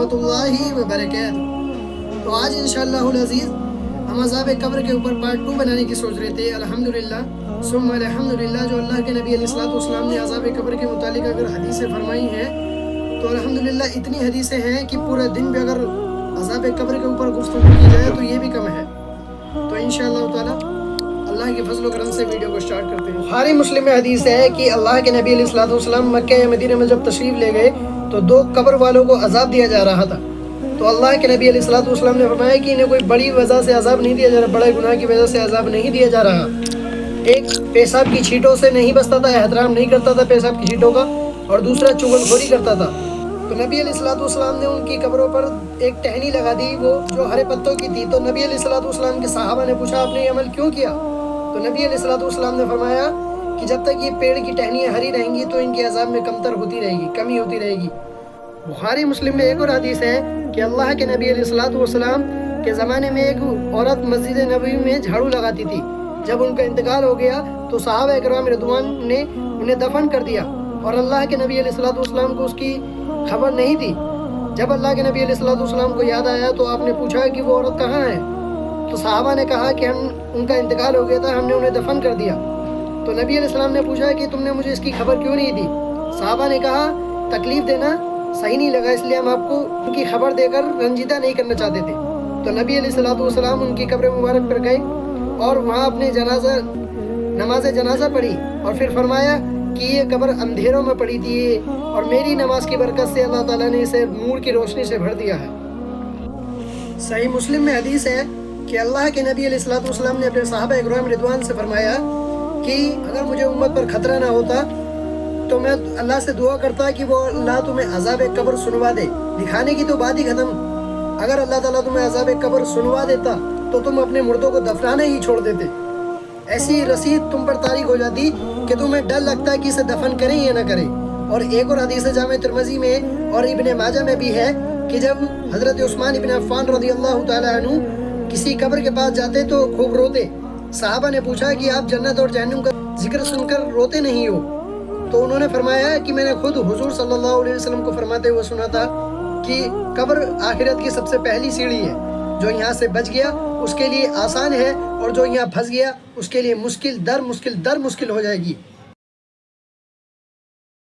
रहमतुल्लाहि व बरकातुहू। तो आज इंशाअल्लाहुल अज़ीज़ हम अज़ाब कब्र के ऊपर पार्ट 2 बनाने की सोच रहे थे। अल्हम्दुलिल्लाह सुम्मा अल्हम्दुलिल्लाह, जो अल्लाह के नबी अलैहिस्सलाम ने अज़ाब कब्र के मुतालिक अगर हदीसें फरमाई हैं तो अल्हम्दुलिल्लाह इतनी हदीसें हैं कि पूरे दिन भी अगर अज़ाब कब्र के ऊपर गुफ्तगू की जाए तो ये भी कम है। तो इंशाअल्लाह ताला अल्लाह के फजल व करम से वीडियो को स्टार्ट करते हैं। बुखारी मुस्लिम में हदीस है कि अल्लाह के नबी अलैहिस्सलाम मक्का या मदीना में जब तशरीफ़ ले गए तो 2 कब्र वालों को अज़ाब दिया जा रहा था। तो अल्लाह के नबी अलैहिस्सलाम ने फरमाया कि इन्हें कोई बड़ी वजह से अज़ाब नहीं दिया जा रहा, बड़े गुनाह की वजह से अज़ाब नहीं दिया जा रहा। एक पेशाब की छींटों से नहीं बचता था, एहतराम नहीं करता था पेशाब की छींटों का, और दूसरा चुगलखोरी करता था। तो नबी अलैहिस्सलाम ने उनकी कब्रों पर एक टहनी लगा दी, वो जो हरे पत्तों की थी। तो नबी अलैहिस्सलाम के सहाबा ने पूछा, आपने ये अमल क्यों किया? तो नबी अलैहिस्सलाम ने फरमाया कि जब तक ये पेड़ की टहनियाँ हरी रहेंगी तो इनके अज़ाब में कमतर होती रहेगी, कमी होती रहेगी। बुखारी मुस्लिम में एक और हदीस है कि अल्लाह के नबी अलैहिस्सलाम के ज़माने में एक औरत मस्जिद नबवी में झाड़ू लगाती थी। जब उनका इंतकाल हो गया तो सहाबा किराम रिदवान ने उन्हें दफन कर दिया और अल्लाह के नबी अलैहिस्सलाम को उसकी खबर नहीं थी। जब अल्लाह के नबी अलैहिस्सलाम को याद आया तो आपने पूछा कि वो औरत कहाँ है? तो सहाबा ने कहा कि उनका इंतकाल हो गया था, हमने उन्हें दफन कर दिया। तो नबी अलैहिस्सलाम ने पूछा कि तुमने मुझे इसकी खबर क्यों नहीं दी? सहाबा ने कहा, तकलीफ़ देना सही नहीं लगा, इसलिए हम आपको उनकी खबर देकर रंजीदा नहीं करना चाहते थे। तो नबी अलैहिस्सलाम उनकी कब्र मुबारक पर गए और वहाँ अपने नमाज जनाजा पढ़ी और फिर फरमाया कि ये कब्र अंधेरों में पड़ी थी और मेरी नमाज की बरकत से अल्लाह ताला ने इसे नूर की रोशनी से भर दिया है। सही मुस्लिम में हदीस है कि अल्लाह के नबी अलैहिस्सलाम ने अपने सहाबा किराम रिदवान से फरमाया कि अगर मुझे उम्मत पर खतरा ना होता तो मैं अल्लाह से दुआ करता कि वो अल्लाह तुम्हें अज़ाब कब्र सुनवा दे। दिखाने की तो बात ही खत्म, अगर अल्लाह ताला तुम्हें अज़ाब कब्र सुनवा देता तो तुम अपने मुर्दों को दफनाना ही छोड़ देते। ऐसी रसीद तुम पर तारीख हो जाती कि तुम्हें डर लगता है कि इसे दफन करें या ना करें। और एक और हदीस जामे तिरमिज़ी में और इब्ने माजा में भी है कि जब हज़रत उस्मान इब्न अफ़्फ़ान रज़ियल्लाहु ताला अन्हु किसी कब्र के पास जाते तो खूब रोते। सहाबा ने पूछा कि आप जन्नत और जहन्नम का जिक्र सुनकर रोते नहीं हो? तो उन्होंने फरमाया कि मैंने खुद हुजूर सल्लल्लाहु अलैहि वसल्लम को फरमाते हुए सुना था कि कब्र आखिरत की सबसे पहली सीढ़ी है, जो यहाँ से बच गया उसके लिए आसान है और जो यहाँ फंस गया उसके लिए मुश्किल दर मुश्किल हो जाएगी।